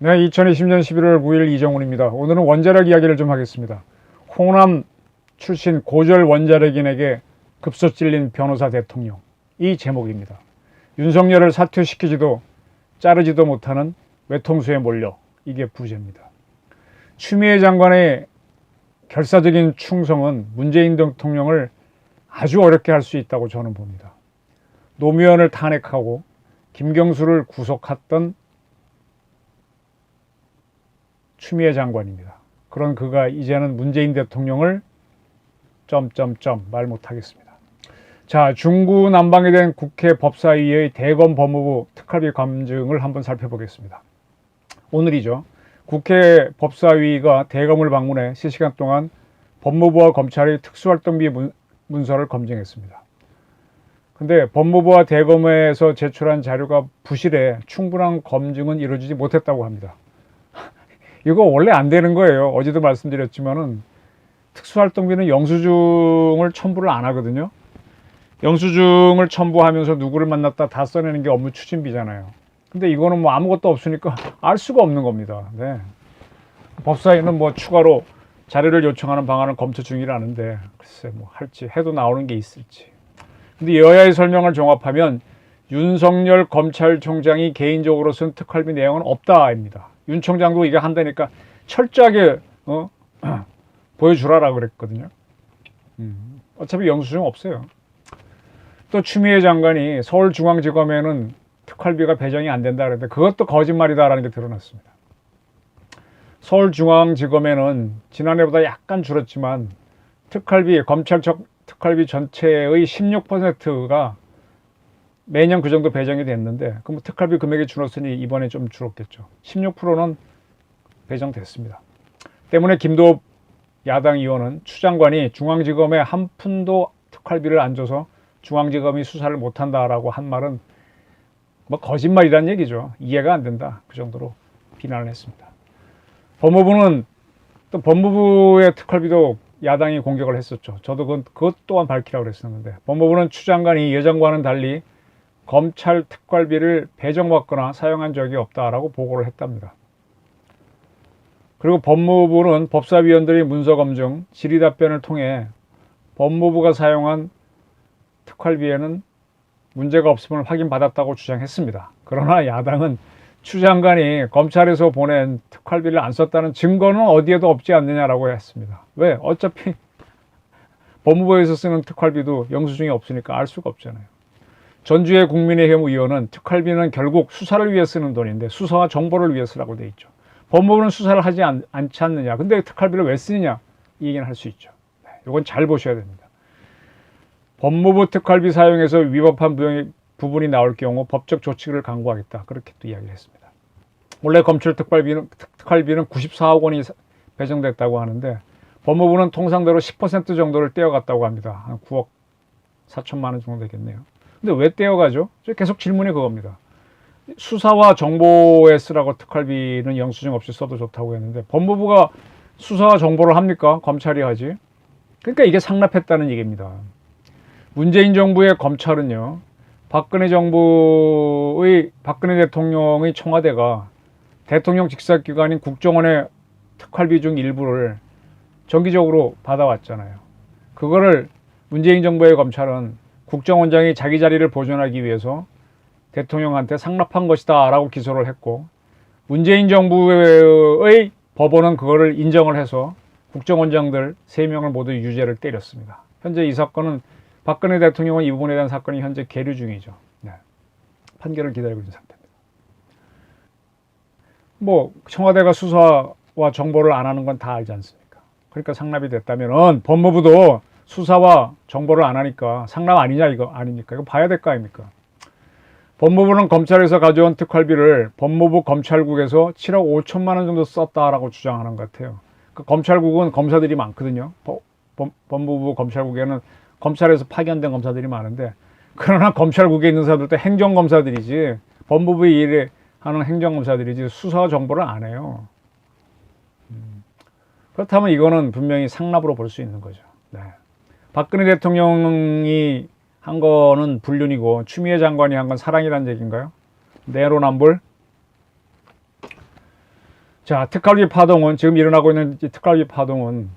네, 2020년 11월 9일 이정훈입니다. 오늘은 원자력 이야기를 좀 하겠습니다. 호남 출신 고졸 원자력인에게 급소 찔린 변호사 대통령, 이 제목입니다. 윤석열을 사퇴시키지도 자르지도 못하는 외통수에 몰려, 이게 부제입니다. 추미애 장관의 결사적인 충성은 문재인 대통령을 아주 어렵게 할 수 있다고 저는 봅니다. 노무현을 탄핵하고 김경수를 구속했던 추미애 장관입니다. 그런 그가 이제는 문재인 대통령을 말 못하겠습니다. 자, 중구난방이 된 국회 법사위의 대검 법무부 특활비 검증을 한번 살펴보겠습니다. 오늘이죠. 국회 법사위가 대검을 방문해 실시간 동안 법무부와 검찰의 특수활동비 문서를 검증했습니다. 근데 법무부와 대검에서 제출한 자료가 부실해 충분한 검증은 이루어지지 못했다고 합니다. 이거 원래 안 되는 거예요. 어제도 말씀드렸지만은 특수활동비는 영수증을 첨부를 안 하거든요. 영수증을 첨부하면서 누구를 만났다 다 써내는 게 업무 추진비잖아요. 근데 이거는 뭐 아무것도 없으니까 알 수가 없는 겁니다. 네. 법사위는 뭐 추가로 자료를 요청하는 방안을 검토 중이라는데 글쎄 뭐 할지 해도 나오는 게 있을지. 근데 여야의 설명을 종합하면 윤석열 검찰총장이 개인적으로 쓴 특활비 내용은 없다입니다. 윤 총장도 이거 한다니까 철저하게 보여주라라 그랬거든요. 어차피 영수증 없어요. 또 추미애 장관이 서울중앙지검에는 특활비가 배정이 안 된다 그랬는데 그것도 거짓말이다라는 게 드러났습니다. 서울중앙지검에는 지난해보다 약간 줄었지만 특활비, 검찰 특활비 전체의 16%가 매년 그 정도 배정이 됐는데 그럼 특활비 금액이 줄었으니 이번에 좀 줄었겠죠. 16%는 배정됐습니다. 때문에 김도읍 야당 의원은 추 장관이 중앙지검에 한 푼도 특활비를 안 줘서 중앙지검이 수사를 못한다라고 한 말은 뭐 거짓말이란 얘기죠. 이해가 안 된다. 그 정도로 비난을 했습니다. 법무부는 또 법무부의 특활비도 야당이 공격을 했었죠. 저도 그것 또한 밝히라고 그랬었는데 법무부는 추 장관이 예전과는 달리 검찰 특활비를 배정받거나 사용한 적이 없다라고 보고를 했답니다. 그리고 법무부는 법사위원들의 문서검증, 질의답변을 통해 법무부가 사용한 특활비에는 문제가 없음을 확인받았다고 주장했습니다. 그러나 야당은 추 장관이 검찰에서 보낸 특활비를 안 썼다는 증거는 어디에도 없지 않느냐라고 했습니다. 왜? 어차피 법무부에서 쓰는 특활비도 영수증이 없으니까 알 수가 없잖아요. 전주의 국민의힘 의원은 특활비는 결국 수사를 위해 쓰는 돈인데 수사와 정보를 위해 쓰라고 돼 있죠. 법무부는 수사를 하지 않지 않느냐. 근데 특활비를 왜 쓰느냐. 이 얘기는 할 수 있죠. 이건 잘 보셔야 됩니다. 법무부 특활비 사용에서 위법한 부분이 나올 경우 법적 조치를 강구하겠다. 그렇게 또 이야기를 했습니다. 원래 검찰 특활비는 94억 원이 배정됐다고 하는데 법무부는 통상대로 10% 정도를 떼어갔다고 합니다. 한 9억 4천만 원 정도 되겠네요. 근데 왜 떼어가죠? 계속 질문이 그겁니다. 수사와 정보에 쓰라고 특활비는 영수증 없이 써도 좋다고 했는데 법무부가 수사와 정보를 합니까? 검찰이 하지. 그러니까 이게 상납했다는 얘기입니다. 문재인 정부의 검찰은요. 박근혜 대통령의 청와대가 대통령 직사기관인 국정원의 특활비 중 일부를 정기적으로 받아왔잖아요. 그거를 문재인 정부의 검찰은 국정원장이 자기 자리를 보존하기 위해서 대통령한테 상납한 것이다 라고 기소를 했고 문재인 정부의 법원은 그거를 인정을 해서 국정원장들 3명을 모두 유죄를 때렸습니다. 현재 이 사건은 박근혜 대통령은 이 부분에 대한 사건이 현재 계류 중이죠. 네. 판결을 기다리고 있는 상태입니다. 뭐 청와대가 수사와 정보를 안 하는 건 다 알지 않습니까? 그러니까 상납이 됐다면 법무부도 수사와 정보를 안 하니까 상납 아니냐 이거 아닙니까? 이거 봐야 될 거 아닙니까? 법무부는 검찰에서 가져온 특활비를 법무부 검찰국에서 7억 5천만 원 정도 썼다라고 주장하는 것 같아요. 그 검찰국은 검사들이 많거든요. 법무부 검찰국에는 검찰에서 파견된 검사들이 많은데 그러나 검찰국에 있는 사람들도 행정검사들이지 법무부의 일을 하는 행정검사들이지 수사와 정보를 안 해요. 그렇다면 이거는 분명히 상납으로 볼 수 있는 거죠. 네. 박근혜 대통령이 한 거는 불륜이고 추미애 장관이 한 건 사랑이라는 얘기인가요? 내로남불? 자, 특활비 파동은, 지금 일어나고 있는 이 특활비 파동은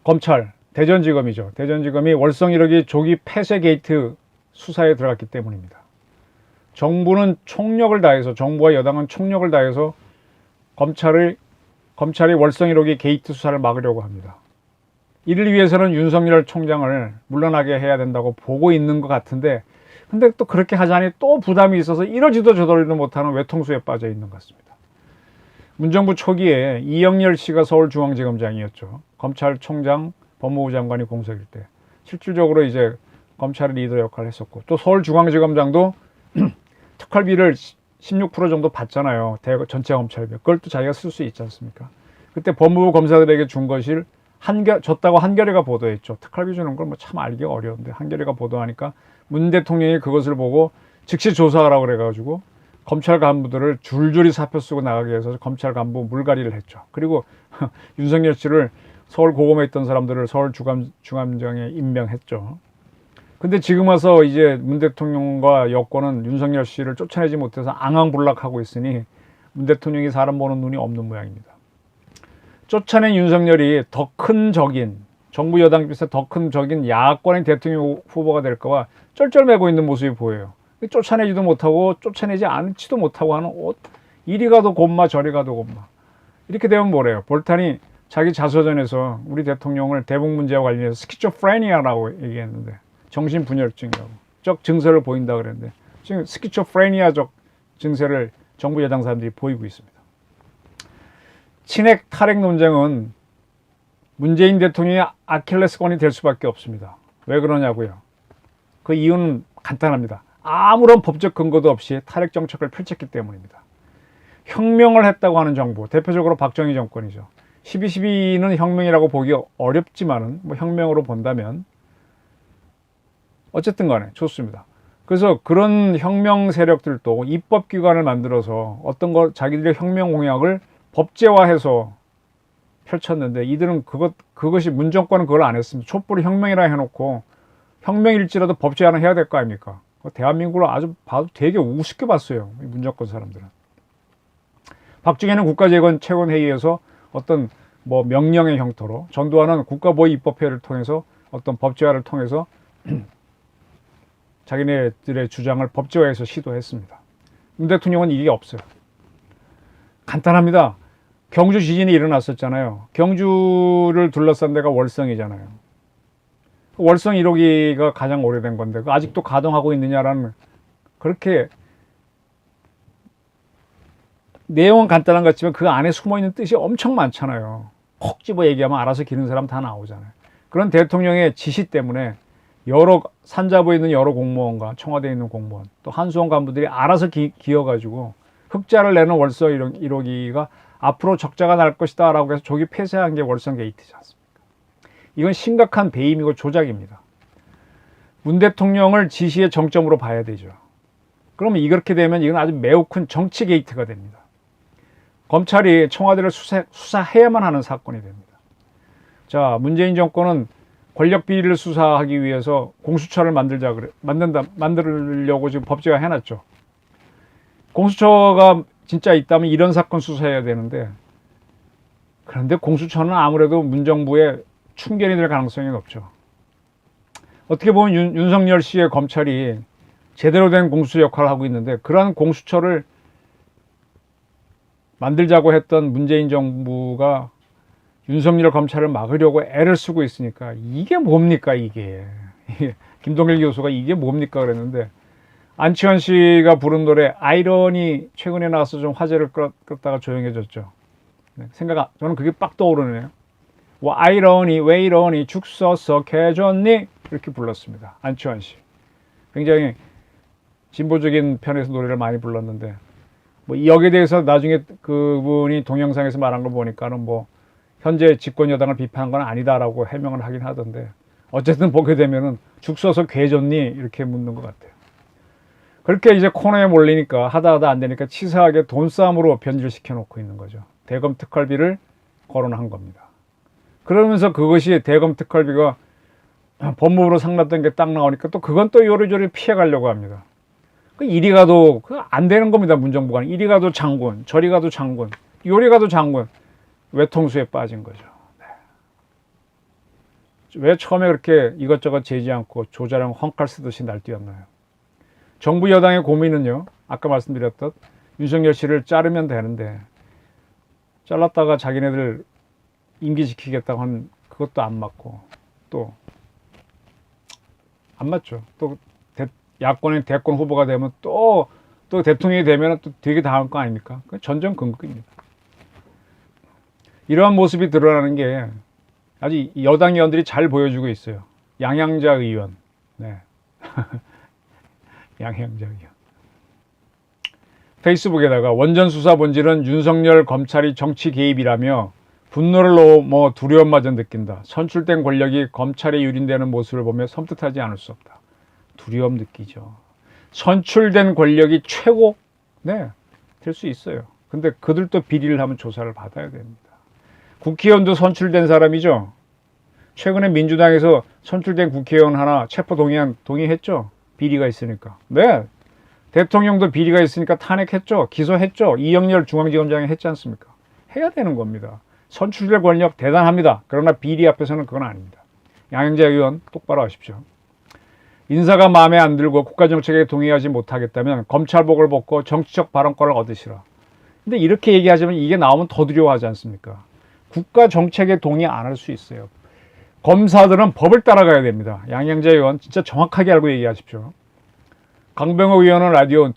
검찰, 대전지검이죠. 대전지검이 월성 1호기 조기 폐쇄 게이트 수사에 들어갔기 때문입니다. 정부는 총력을 다해서, 정부와 여당은 총력을 다해서 검찰이 월성 1호기 게이트 수사를 막으려고 합니다. 이를 위해서는 윤석열 총장을 물러나게 해야 된다고 보고 있는 것 같은데, 근데 또 그렇게 하자니 또 부담이 있어서 이러지도 저러지도 못하는 외통수에 빠져 있는 것 같습니다. 문정부 초기에 이영렬 씨가 서울중앙지검장이었죠. 검찰총장, 법무부 장관이 공석일 때 실질적으로 이제 검찰의 리더 역할을 했었고, 또 서울중앙지검장도 특활비를 16% 정도 받잖아요. 전체 검찰비. 그걸 또 자기가 쓸 수 있지 않습니까? 그때 법무부 검사들에게 준 것을 줬다고 한겨레가 보도했죠. 특활비 주는 걸 뭐 참 알기가 어려운데 한겨레가 보도하니까 문 대통령이 그것을 보고 즉시 조사하라고 그래가지고 검찰 간부들을 줄줄이 사표 쓰고 나가게 해서 검찰 간부 물갈이를 했죠. 그리고 윤석열 씨를 서울 고검에 있던 사람들을 서울중앙지검장에 임명했죠. 근데 지금 와서 이제 문 대통령과 여권은 윤석열 씨를 쫓아내지 못해서 앙앙불락하고 있으니 문 대통령이 사람 보는 눈이 없는 모양입니다. 쫓아낸 윤석열이 더 큰 적인, 정부 여당 비슷해 더 큰 적인 야권의 대통령 후보가 될까봐 쩔쩔매고 있는 모습이 보여요. 쫓아내지도 못하고 쫓아내지 않지도 못하고 하는 옷, 이리 가도 곤마 저리 가도 곤마. 이렇게 되면 뭐래요? 볼탄이 자기 자서전에서 우리 대통령을 대북 문제와 관련해서 스키초프레니아라고 얘기했는데, 정신분열증이라고 적 증세를 보인다 그랬는데, 지금 스키초프레니아적 증세를 정부 여당 사람들이 보이고 있습니다. 친핵 탈핵 논쟁은 문재인 대통령의 아킬레스건이 될 수밖에 없습니다. 왜 그러냐고요? 그 이유는 간단합니다. 아무런 법적 근거도 없이 탈핵 정책을 펼쳤기 때문입니다. 혁명을 했다고 하는 정부, 대표적으로 박정희 정권이죠. 12.12는 혁명이라고 보기 어렵지만은 뭐 혁명으로 본다면 어쨌든 간에 좋습니다. 그래서 그런 혁명 세력들도 입법기관을 만들어서 어떤 걸 자기들의 혁명 공약을 법제화해서 펼쳤는데, 이들은 그것이 문정권은 그걸 안 했습니다. 촛불 혁명이라 해놓고 혁명일지라도 법제화는 해야 될 거 아닙니까? 대한민국을 아주 봐도 되게 우습게 봤어요. 문정권 사람들은. 박정희는 국가재건 최고회의에서 어떤 뭐 명령의 형태로, 전두환은 국가보위입법회를 통해서 어떤 법제화를 통해서 자기네들의 주장을 법제화해서 시도했습니다. 문 대통령은 이게 없어요. 간단합니다. 경주 지진이 일어났었잖아요. 경주를 둘러싼 데가 월성이잖아요. 월성 1호기가 가장 오래된 건데 아직도 가동하고 있느냐라는, 그렇게 내용은 간단한 것 같지만 그 안에 숨어있는 뜻이 엄청 많잖아요. 콕 집어 얘기하면 알아서 기는 사람 다 나오잖아요. 그런 대통령의 지시 때문에 여러 산자부에 있는 여러 공무원과 청와대에 있는 공무원, 또 한수원 간부들이 알아서 기어가지고 흑자를 내는 월성 1호기가 앞으로 적자가 날 것이다 라고 해서 조기 폐쇄한 게 월성 게이트지 않습니까? 이건 심각한 배임이고 조작입니다. 문 대통령을 지시의 정점으로 봐야 되죠. 그러면 이렇게 되면 이건 아주 매우 큰 정치 게이트가 됩니다. 검찰이 청와대를 수사해야만 하는 사건이 됩니다. 자, 문재인 정권은 권력 비리를 수사하기 위해서 공수처를 만들려고 지금 법제화 해놨죠. 공수처가 진짜 있다면 이런 사건 수사해야 되는데, 그런데 공수처는 아무래도 문정부의 충견이 될 가능성이 높죠. 어떻게 보면 윤석열 씨의 검찰이 제대로 된 공수처 역할을 하고 있는데, 그러한 공수처를 만들자고 했던 문재인 정부가 윤석열 검찰을 막으려고 애를 쓰고 있으니까 이게 뭡니까 이게. 김동길 교수가 이게 뭡니까 그랬는데, 안치환 씨가 부른 노래 아이러니 최근에 나와서 좀 화제를 끌었다가 조용해졌죠. 저는 그게 빡 떠오르네요. 아이러니 왜 이러니 죽 써서 개줬니 이렇게 불렀습니다. 안치환 씨 굉장히 진보적인 편에서 노래를 많이 불렀는데, 뭐 여기에 대해서 나중에 그분이 동영상에서 말한 거 보니까는 뭐 현재 집권 여당을 비판한 건 아니다라고 해명을 하긴 하던데, 어쨌든 보게 되면은 죽 써서 개줬니 이렇게 묻는 것 같아요. 그렇게 이제 코너에 몰리니까 하다 안 되니까 치사하게 돈싸움으로 변질시켜 놓고 있는 거죠. 대검 특활비를 거론한 겁니다. 그러면서 그것이 대검 특활비가 법무부로 상납된 게 딱 나오니까 또 그건 또 요리조리 피해가려고 합니다. 이리 가도 안 되는 겁니다. 문정부가 이리 가도 장군, 저리 가도 장군, 요리가도 장군 외통수에 빠진 거죠. 네. 왜 처음에 그렇게 이것저것 재지 않고 조자랑 헝칼 쓰듯이 날뛰었나요? 정부 여당의 고민은요, 아까 말씀드렸던 윤석열 씨를 자르면 되는데 잘랐다가 자기네들 임기 지키겠다고 한 그것도 안 맞고 또 안 맞죠. 또 야권의 대권 후보가 되면 또 대통령이 되면 또 되게 당할 거 아닙니까? 전전 근극입니다. 이러한 모습이 드러나는 게 아주 여당 의원들이 잘 보여주고 있어요. 양양자 의원. 네. 양양자 의원. 페이스북에다가 원전 수사 본질은 윤석열 검찰이 정치 개입이라며 분노를 넘어 두려움마저 느낀다. 선출된 권력이 검찰에 유린되는 모습을 보며 섬뜩하지 않을 수 없다. 두려움 느끼죠. 선출된 권력이 최고 될 수 있어요. 근데 그들도 비리를 하면 조사를 받아야 됩니다. 국회의원도 선출된 사람이죠. 최근에 민주당에서 선출된 국회의원 하나 체포 동의했죠. 비리가 있으니까. 네. 대통령도 비리가 있으니까 탄핵했죠. 기소했죠. 이영렬 중앙지검장이 했지 않습니까? 해야 되는 겁니다. 선출될 권력 대단합니다. 그러나 비리 앞에서는 그건 아닙니다. 양영자 의원 똑바로 하십시오. 인사가 마음에 안 들고 국가정책에 동의하지 못하겠다면 검찰복을 벗고 정치적 발언권을 얻으시라. 근데 이렇게 얘기하자면 이게 나오면 더 두려워하지 않습니까? 국가정책에 동의 안 할 수 있어요. 검사들은 법을 따라가야 됩니다. 양영자 의원 진짜 정확하게 알고 얘기하십시오. 강병호 의원은 라디오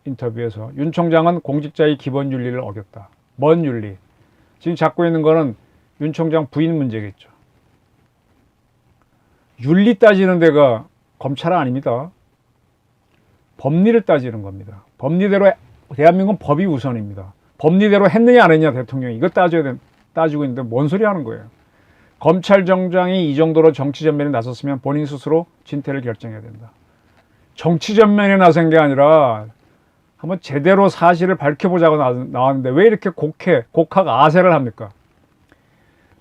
인터뷰에서 윤 총장은 공직자의 기본 윤리를 어겼다. 뭔 윤리? 지금 잡고 있는 거는 윤 총장 부인 문제겠죠. 윤리 따지는 데가 검찰 아닙니다. 법리를 따지는 겁니다. 법리대로 대한민국은 법이 우선입니다. 법리대로 했느냐 안 했느냐 대통령이 이거 따지고 있는데 뭔 소리 하는 거예요. 검찰정장이 이 정도로 정치전면에 나섰으면 본인 스스로 진퇴를 결정해야 된다. 정치전면에 나선 게 아니라 한번 제대로 사실을 밝혀보자고 나왔는데 왜 이렇게 곡학 아세를 합니까?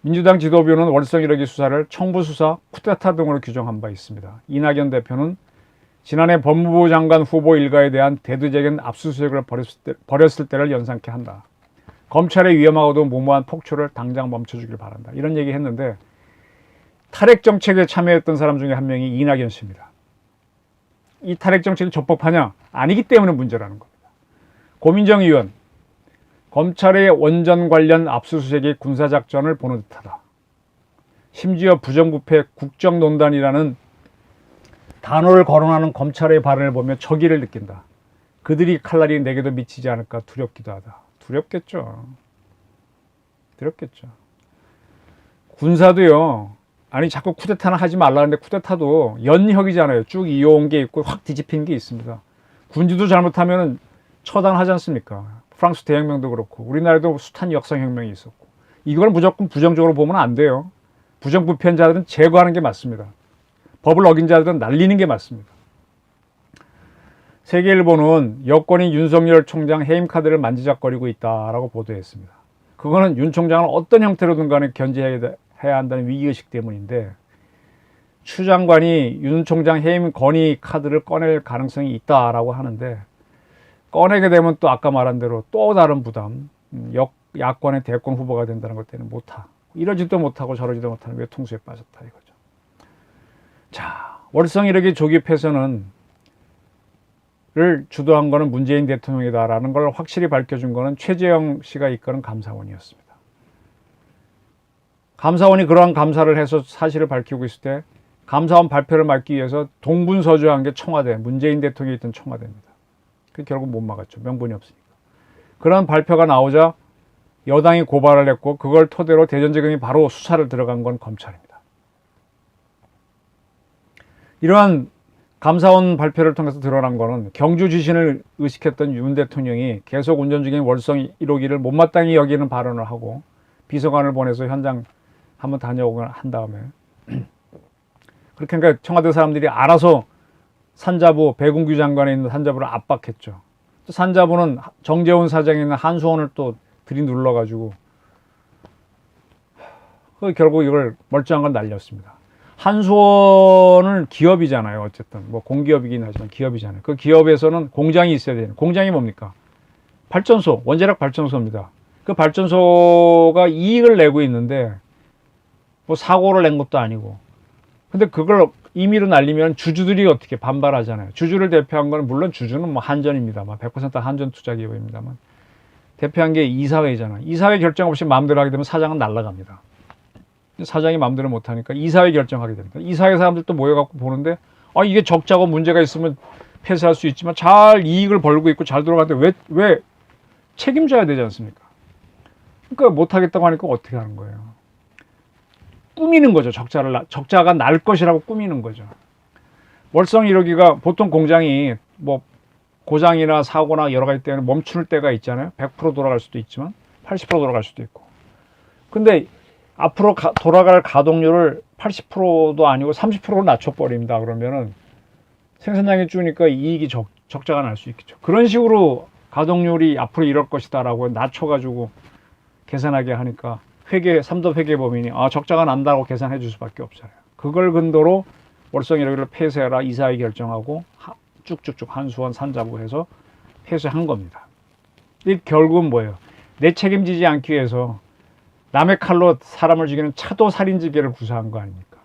민주당 지도부는 월성 1호기 수사를 청부수사, 쿠데타 등으로 규정한 바 있습니다. 이낙연 대표는 지난해 법무부 장관 후보 일가에 대한 대두적인 압수수색을 벌였을 때를 연상케 한다. 검찰의 위험하고도 무모한 폭초를 당장 멈춰주길 바란다. 이런 얘기 했는데 탈핵 정책에 참여했던 사람 중에 한 명이 이낙연 씨입니다. 이 탈핵 정책이 적법하냐? 아니기 때문에 문제라는 겁니다. 고민정 의원, 검찰의 원전 관련 압수수색이 군사작전을 보는 듯하다. 심지어 부정부패 국정농단이라는 단어를 거론하는 검찰의 발언을 보며 적의를 느낀다. 그들이 칼날이 내게도 미치지 않을까 두렵기도 하다. 두렵겠죠. 두렵겠죠. 군사도요. 아니 자꾸 쿠데타는 하지 말라는데 쿠데타도 연혁이잖아요. 쭉 이어온 게 있고 확 뒤집힌 게 있습니다. 군주도 잘못하면 처단하지 않습니까? 프랑스 대혁명도 그렇고 우리나라에도 숱한 역사혁명이 있었고 이걸 무조건 부정적으로 보면 안 돼요. 부정부패자들은 제거하는 게 맞습니다. 법을 어긴 자들은 날리는 게 맞습니다. 세계일보는 여권이 윤석열 총장 해임카드를 만지작거리고 있다라고 보도했습니다. 그거는 윤 총장을 어떤 형태로든 간에 견제해야 한다는 위기의식 때문인데 추 장관이 윤 총장 해임 건의 카드를 꺼낼 가능성이 있다라고 하는데 꺼내게 되면 또 아까 말한 대로 또 다른 부담, 야권의 대권 후보가 된다는 것 때문에 못하. 이러지도 못하고 저러지도 못하는 외통수에 빠졌다 이거죠. 자, 월성 1호기 조기 폐선을 주도한 거는 문재인 대통령이다라는 걸 확실히 밝혀준 거는 최재형 씨가 이끄는 감사원이었습니다. 감사원이 그러한 감사를 해서 사실을 밝히고 있을 때 감사원 발표를 막기 위해서 동분서주한 게 청와대, 문재인 대통령이 있던 청와대입니다. 그 결국 못 막았죠. 명분이 없으니까. 그런 발표가 나오자 여당이 고발을 했고 그걸 토대로 대전지검이 바로 수사를 들어간 건 검찰입니다. 이러한 감사원 발표를 통해서 드러난 거는 경주 지신을 의식했던 윤 대통령이 계속 운전 중인 월성 1호기를 못마땅히 여기는 발언을 하고 비서관을 보내서 현장 한번 다녀오고 한 다음에 그렇게 하니까 청와대 사람들이 알아서 산자부, 배궁규 장관에 있는 산자부를 압박했죠. 산자부는 정재훈 사장에 있는 한수원을 또 들이눌러가지고 결국 이걸 멀쩡한 건 날렸습니다. 한수원은 기업이잖아요. 어쨌든 뭐 공기업이긴 하지만 기업이잖아요. 그 기업에서는 공장이 있어야 되는 공장이 뭡니까? 발전소, 원자력 발전소입니다. 그 발전소가 이익을 내고 있는데 뭐 사고를 낸 것도 아니고. 근데 그걸 임의로 날리면 주주들이 어떻게 반발하잖아요. 주주를 대표한 건 물론 주주는 뭐 한전입니다만 100% 한전 투자기업입니다만 대표한 게 이사회잖아요. 이사회 결정 없이 마음대로 하게 되면 사장은 날아갑니다. 사장이 마음대로 못하니까 이사회 결정하게 됩니다. 이사회 사람들도 모여갖고 보는데 이게 적자고 문제가 있으면 폐쇄할 수 있지만 잘 이익을 벌고 있고 잘 돌아가는데 왜 책임져야 되지 않습니까? 그러니까 못하겠다고 하니까 어떻게 하는 거예요? 꾸미는 거죠. 적자가 날 것이라고 꾸미는 거죠. 월성 1호기가 보통 공장이 뭐 고장이나 사고나 여러 가지 때문에 멈출 때가 있잖아요. 100% 돌아갈 수도 있지만 80% 돌아갈 수도 있고. 근데 앞으로 돌아갈 가동률을 80%도 아니고 30%로 낮춰버립니다. 그러면은 생산량이 줄으니까 이익이 적자가 날 수 있겠죠. 그런 식으로 가동률이 앞으로 이럴 것이다라고 낮춰가지고 계산하게 하니까 3도 회계법인이 적자가 난다고 계산해 줄 수밖에 없잖아요. 그걸 근거로 월성 1호기를 폐쇄하라 이사회 결정하고 쭉쭉쭉 한수원 산자부 해서 폐쇄한 겁니다. 이 결국은 뭐예요? 내 책임지지 않기 위해서 남의 칼로 사람을 죽이는 차도 살인지계를 구사한 거 아닙니까?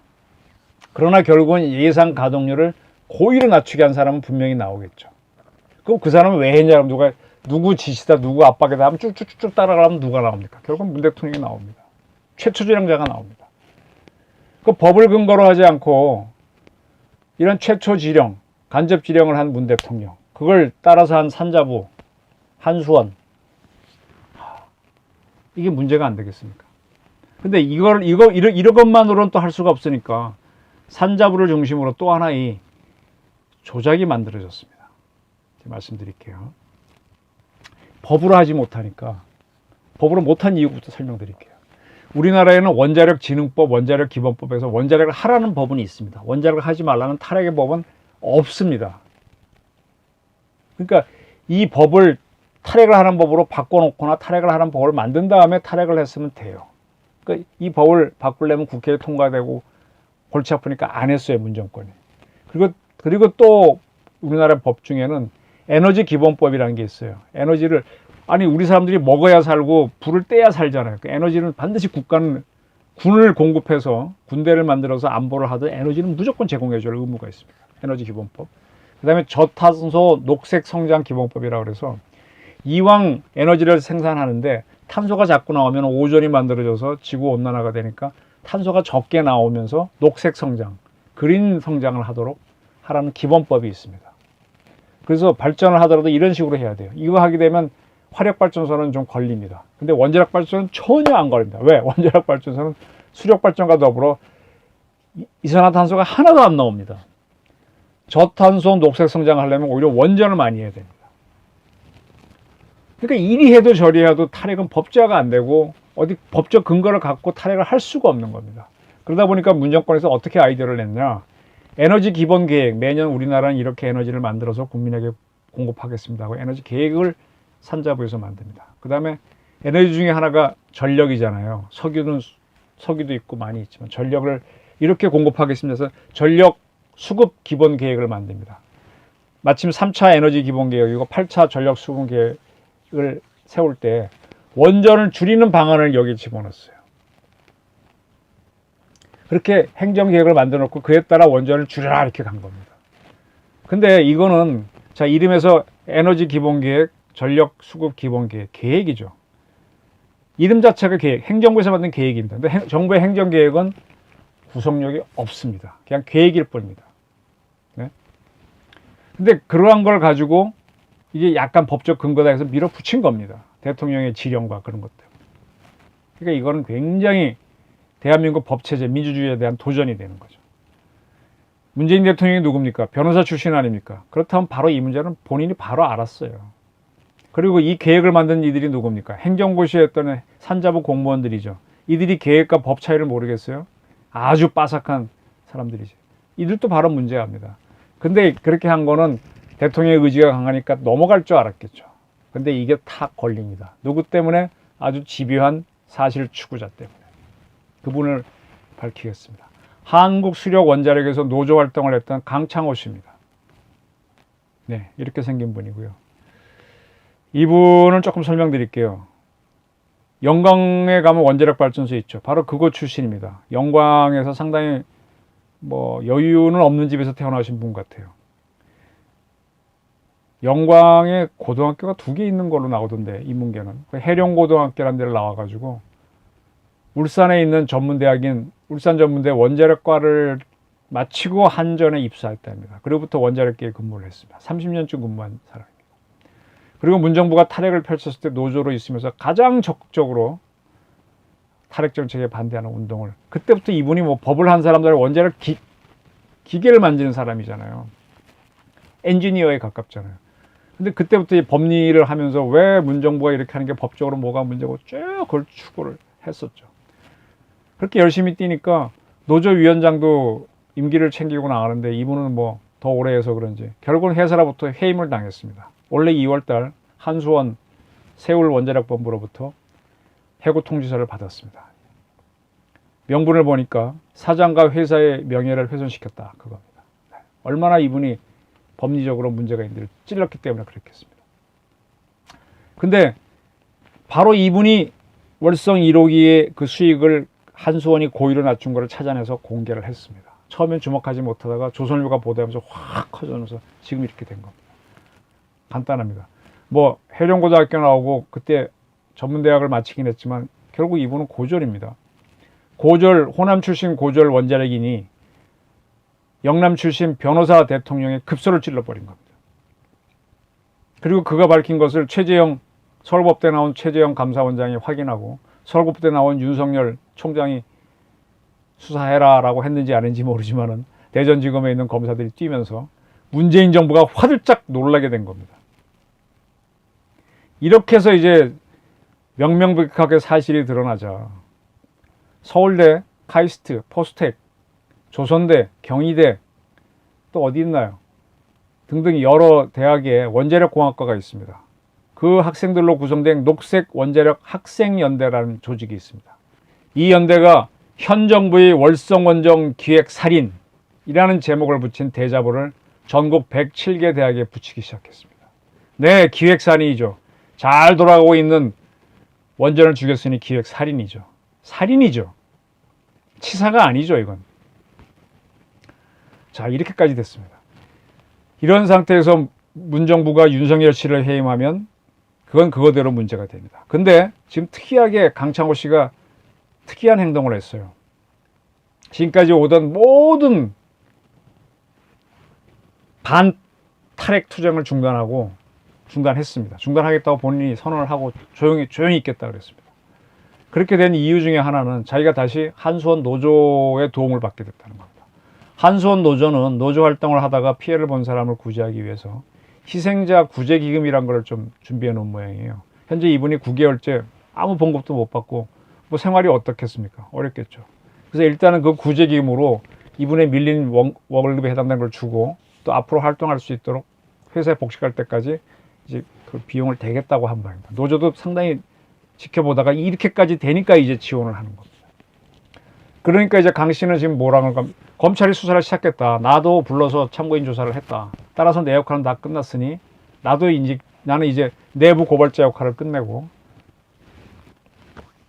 그러나 결국은 예상 가동률을 고의로 낮추게 한 사람은 분명히 나오겠죠. 그럼 그 사람은 왜 했냐? 누구 지시다, 누구 압박이다 하면 쭉쭉쭉 따라가면 누가 나옵니까? 결국은 문 대통령이 나옵니다. 최초 지령자가 나옵니다. 그 법을 근거로 하지 않고 이런 최초 지령, 간접 지령을 한 문 대통령, 그걸 따라서 한 산자부, 한수원, 이게 문제가 안 되겠습니까? 근데 이런 것만으로는 또 할 수가 없으니까 산자부를 중심으로 또 하나의 조작이 만들어졌습니다. 말씀드릴게요. 법으로 하지 못하니까 법으로 못한 이유부터 설명드릴게요. 우리나라에는 원자력진흥법, 원자력기본법에서 원자력을 하라는 법은 있습니다. 원자력을 하지 말라는 탈핵의 법은 없습니다. 그러니까 이 법을 탈핵을 하는 법으로 바꿔놓거나 탈핵을 하는 법을 만든 다음에 탈핵을 했으면 돼요. 그러니까 이 법을 바꾸려면 국회에 통과되고 골치 아프니까 안 했어요, 문정권이. 그리고 또 우리나라 법 중에는 에너지 기본법이라는 게 있어요. 에너지를 우리 사람들이 먹어야 살고 불을 떼야 살잖아요. 그 에너지는 반드시 국가는 군을 공급해서 군대를 만들어서 안보를 하든 에너지는 무조건 제공해줄 의무가 있습니다. 에너지 기본법. 그 다음에 저탄소 녹색 성장 기본법이라고 그래서 이왕 에너지를 생산하는데 탄소가 자꾸 나오면 오존이 만들어져서 지구 온난화가 되니까 탄소가 적게 나오면서 녹색 성장, 그린 성장을 하도록 하라는 기본법이 있습니다. 그래서 발전을 하더라도 이런 식으로 해야 돼요. 이거 하게 되면 화력발전소는 좀 걸립니다. 근데 원자력발전소는 전혀 안 걸립니다. 왜? 원자력발전소는 수력발전과 더불어 이산화탄소가 하나도 안 나옵니다. 저탄소 녹색 성장을 하려면 오히려 원전을 많이 해야 됩니다. 그러니까 이리 해도 저리 해도 탈핵은 법제화가 안 되고 어디 법적 근거를 갖고 탈핵을 할 수가 없는 겁니다. 그러다 보니까 문정권에서 어떻게 아이디어를 냈냐. 에너지 기본 계획, 매년 우리나라는 이렇게 에너지를 만들어서 국민에게 공급하겠습니다 하고 에너지 계획을 산자부에서 만듭니다. 그 다음에 에너지 중에 하나가 전력이잖아요. 석유도 있고 많이 있지만 전력을 이렇게 공급하겠습니다 해서 전력 수급 기본 계획을 만듭니다. 마침 3차 에너지 기본 계획이고 8차 전력 수급 계획을 세울 때 원전을 줄이는 방안을 여기 집어넣었어요. 그렇게 행정계획을 만들어 놓고 그에 따라 원전을 줄여라 이렇게 간 겁니다. 근데 이거는 이름에서 에너지 기본계획, 전력 수급 기본계획, 계획이죠. 이름 자체가 계획, 행정부에서 만든 계획입니다. 근데 정부의 행정계획은 구속력이 없습니다. 그냥 계획일 뿐입니다. 네? 근데 그러한 걸 가지고 이게 약간 법적 근거다 해서 밀어붙인 겁니다. 대통령의 지령과 그런 것 때문에. 그러니까 이거는 굉장히 대한민국 법체제, 민주주의에 대한 도전이 되는 거죠. 문재인 대통령이 누굽니까? 변호사 출신 아닙니까? 그렇다면 바로 이 문제는 본인이 바로 알았어요. 그리고 이 계획을 만든 이들이 누굽니까? 행정고시였던 산자부 공무원들이죠. 이들이 계획과 법 차이를 모르겠어요? 아주 빠삭한 사람들이죠. 이들도 바로 문제합니다. 근데 그렇게 한 거는 대통령의 의지가 강하니까 넘어갈 줄 알았겠죠. 근데 이게 탁 걸립니다. 누구 때문에? 아주 집요한 사실 추구자 때문에. 그분을 밝히겠습니다. 한국수력원자력에서 노조 활동을 했던 강창호 씨입니다. 네, 이렇게 생긴 분이고요. 이분을 조금 설명드릴게요. 영광에 가면 원자력 발전소 있죠. 바로 그곳 출신입니다. 영광에서 상당히 뭐 여유는 없는 집에서 태어나신 분 같아요. 영광에 고등학교가 2개 있는 걸로 나오던데, 인문계는. 해룡고등학교라는 데를 나와가지고 울산에 있는 전문대학인 울산전문대 원자력과를 마치고 한전에 입사했답니다. 그로부터 원자력계에 근무를 했습니다. 30년쯤 근무한 사람입니다. 그리고 문정부가 탈핵을 펼쳤을 때 노조로 있으면서 가장 적극적으로 탈핵 정책에 반대하는 운동을, 그때부터 이분이 뭐 법을 한 사람들의 원자력 기계를 만지는 사람이잖아요. 엔지니어에 가깝잖아요. 근데 그때부터 이 법리를 하면서 왜 문정부가 이렇게 하는 게 법적으로 뭐가 문제고 쭉 그걸 추구를 했었죠. 그렇게 열심히 뛰니까 노조위원장도 임기를 챙기고 나가는데, 이분은 뭐 더 오래 해서 그런지 결국은 회사로부터 해임을 당했습니다. 올해 2월달 한수원 세울 원자력본부로부터 해고 통지서를 받았습니다. 명분을 보니까 사장과 회사의 명예를 훼손시켰다, 그겁니다. 얼마나 이분이 법리적으로 문제가 있는지를 찔렀기 때문에 그랬겠습니다. 근데 바로 이분이 월성 1호기의 그 수익을 한수원이 고의로 낮춘 것을 찾아내서 공개를 했습니다. 처음엔 주목하지 못하다가 조선일보가 보도하면서 확 커져면서 지금 이렇게 된 겁니다. 간단합니다. 뭐 해룡고등학교 나오고 그때 전문대학을 마치긴 했지만 결국 이분은 고졸입니다. 고졸, 호남 출신 고졸 원자력인이 영남 출신 변호사 대통령의 급소를 찔러버린 겁니다. 그리고 그가 밝힌 것을 서울법대 나온 최재형 감사원장이 확인하고 서울법대 나온 윤석열 총장이 수사해라라고 했는지 안 했는지 모르지만은 대전지검에 있는 검사들이 뛰면서 문재인 정부가 화들짝 놀라게 된 겁니다. 이렇게 해서 이제 명명백백하게 사실이 드러나자 서울대, 카이스트, 포스텍, 조선대, 경희대, 또 어디 있나요? 등등 여러 대학에 원자력공학과가 있습니다. 그 학생들로 구성된 녹색 원자력 학생연대라는 조직이 있습니다. 이 연대가 현 정부의 월성원정 기획살인이라는 제목을 붙인 대자보를 전국 107개 대학에 붙이기 시작했습니다. 네, 기획살인이죠. 잘 돌아가고 있는 원전을 죽였으니 기획살인이죠. 살인이죠. 치사가 아니죠, 이건. 자, 이렇게까지 됐습니다. 이런 상태에서 문정부가 윤석열 씨를 해임하면 그건 그거대로 문제가 됩니다. 근데 지금 특이하게 강창호 씨가 특이한 행동을 했어요. 지금까지 오던 모든 반탈핵 투쟁을 중단했습니다. 중단하겠다고 본인이 선언을 하고 조용히 있겠다 그랬습니다. 그렇게 된 이유 중에 하나는 자기가 다시 한수원 노조의 도움을 받게 됐다는 겁니다. 한수원 노조는 노조 활동을 하다가 피해를 본 사람을 구제하기 위해서 희생자 구제기금이란 걸 좀 준비해 놓은 모양이에요. 현재 이분이 9개월째 아무 봉급도 못 받고 뭐 생활이 어떻겠습니까? 어렵겠죠. 그래서 일단은 그 구제기금으로 이분의 밀린 월급에 해당되는 걸 주고 또 앞으로 활동할 수 있도록 회사에 복직할 때까지 이제 그 비용을 대겠다고 한 바입니다. 노조도 상당히 지켜보다가 이렇게까지 되니까 이제 지원을 하는 겁니다. 그러니까 이제 강 씨는 지금 뭐라고 할까? 검찰이 수사를 시작했다. 나도 불러서 참고인 조사를 했다. 따라서 내 역할은 다 끝났으니 나는 이제 내부 고발자 역할을 끝내고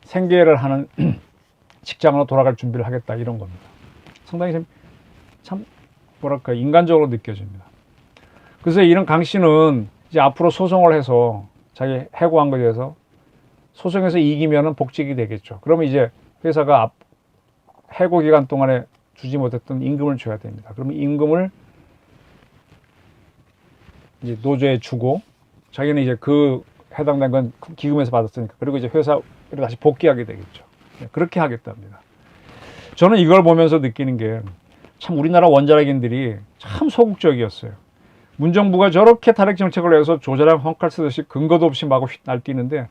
생계를 하는 직장으로 돌아갈 준비를 하겠다, 이런 겁니다. 상당히 참 뭐랄까 인간적으로 느껴집니다. 그래서 이런 강 씨는 이제 앞으로 소송을 해서 자기 해고한 것에 대해서 소송에서 이기면은 복직이 되겠죠. 그러면 이제 회사가 해고 기간 동안에 주지 못했던 임금을 줘야 됩니다. 그러면 임금을 이제 노조에 주고 자기는 이제 그 해당된 건 기금에서 받았으니까 그리고 이제 회사로 다시 복귀하게 되겠죠. 그렇게 하겠답니다. 저는 이걸 보면서 느끼는 게 참 우리나라 원자력인들이 참 소극적이었어요. 문정부가 저렇게 탈핵 정책을 해서 조자랑 헝칼 쓰듯이 근거도 없이 마구 날뛰는데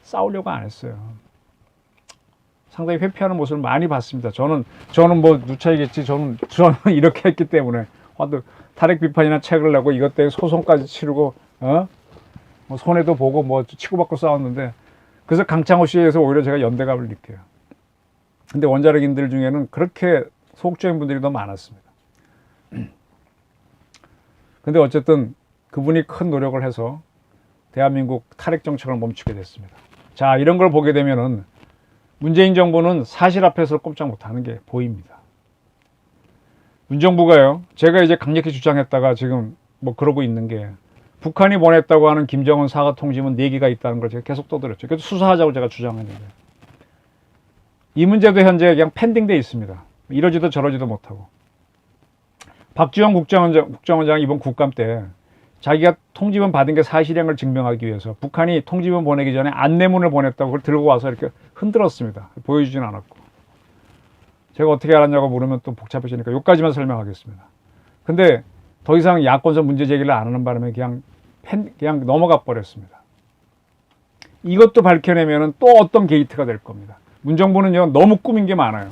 싸우려고 안 했어요. 상당히 회피하는 모습을 많이 봤습니다. 저는 뭐 누차이겠지. 저는 이렇게 했기 때문에 탈핵 비판이나 책을 내고 이것 때문에 소송까지 치르고 뭐 손해도 보고 뭐 치고받고 싸웠는데, 그래서 강창호 씨에 서 오히려 제가 연대감을 느껴요. 근데 원자력인들 중에는 그렇게 소극적인 분들이 더 많았습니다. 근데 어쨌든 그분이 큰 노력을 해서 대한민국 탈핵 정책을 멈추게 됐습니다. 자, 이런 걸 보게 되면은 문재인 정부는 사실 앞에서 꼼짝 못하는 게 보입니다. 문정부가요, 제가 이제 강력히 주장했다가 지금 뭐 그러고 있는 게, 북한이 보냈다고 하는 김정은 사과 통지문 4개가 있다는 걸 제가 계속 떠들었죠. 그래서 수사하자고 제가 주장했는데, 이 문제도 현재 그냥 펜딩돼 있습니다. 이러지도 저러지도 못하고. 박지원 국정원장이 이번 국감 때 자기가 통지문 받은 게 사실인 걸 증명하기 위해서 북한이 통지문 보내기 전에 안내문을 보냈다고 그걸 들고 와서 이렇게 흔들었습니다. 보여주진 않았고. 제가 어떻게 알았냐고 물으면 또 복잡해지니까 여기까지만 설명하겠습니다. 근데 더 이상 야권에서 문제 제기를 안 하는 바람에 그냥 넘어가 버렸습니다. 이것도 밝혀내면 또 어떤 게이트가 될 겁니다. 문정부는요, 너무 꾸민 게 많아요.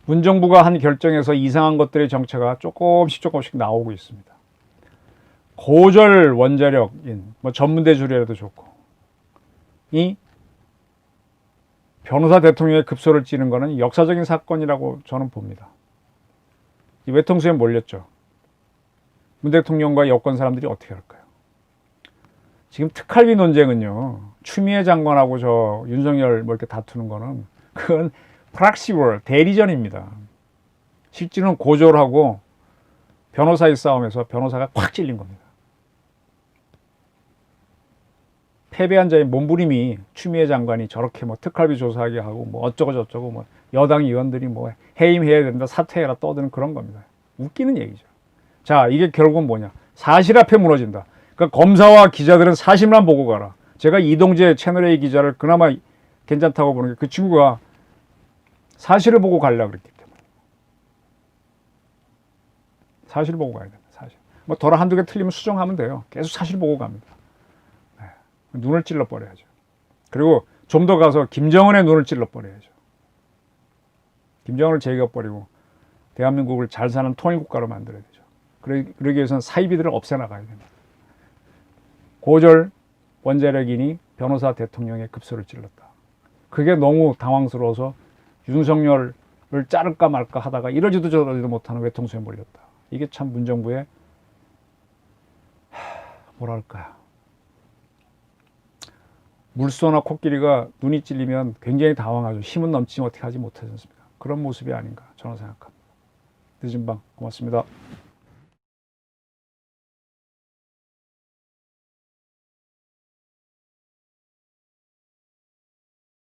문정부가 한 결정에서 이상한 것들의 정체가 조금씩 나오고 있습니다. 고절 원자력인 뭐 전문대줄이라도 좋고, 이 변호사 대통령의 급소를 찌는 것은 역사적인 사건이라고 저는 봅니다. 이 외통수에 몰렸죠. 문 대통령과 여권 사람들이 어떻게 할까요? 지금 특활비 논쟁은요, 추미애 장관하고 저 윤석열 뭐 이렇게 다투는 거는 그건 프락시월 대리전입니다. 실제로는 고졸하고 변호사의 싸움에서 변호사가 콱 찔린 겁니다. 패배한 자의 몸부림이 추미애 장관이 저렇게 뭐 특활비 조사하게 하고 뭐 어쩌고 저쩌고 뭐 여당 의원들이 뭐 해임해야 된다, 사퇴해라 떠드는 그런 겁니다. 웃기는 얘기죠. 자, 이게 결국은 뭐냐? 사실 앞에 무너진다. 그러니까 검사와 기자들은 사실만 보고 가라. 제가 이동재 채널A 기자를 그나마 괜찮다고 보는 게, 그 친구가 사실을 보고 가려고 그랬기 때문에. 사실 보고 가야 된다. 사실. 뭐 덜 한두 개 틀리면 수정하면 돼요. 계속 사실 보고 갑니다. 네. 눈을 찔러 버려야죠. 그리고 좀 더 가서 김정은의 눈을 찔러 버려야죠. 김정은을 제거버리고 대한민국을 잘 사는 통일국가로 만들어야 되죠. 그러기 위해서는 사이비들을 없애나가야 됩니다. 고졸 원자력인이 변호사 대통령의 급소를 찔렀다. 그게 너무 당황스러워서 윤석열을 자를까 말까 하다가 이러지도 저러지도 못하는 외통수에 몰렸다. 이게 참 문정부의 뭐랄까요, 물소나 코끼리가 눈이 찔리면 굉장히 당황하죠. 힘은 넘치면 어떻게 하지 못하지 않습니까? 그런 모습이 아닌가 저는 생각합니다. 늦은 밤 고맙습니다.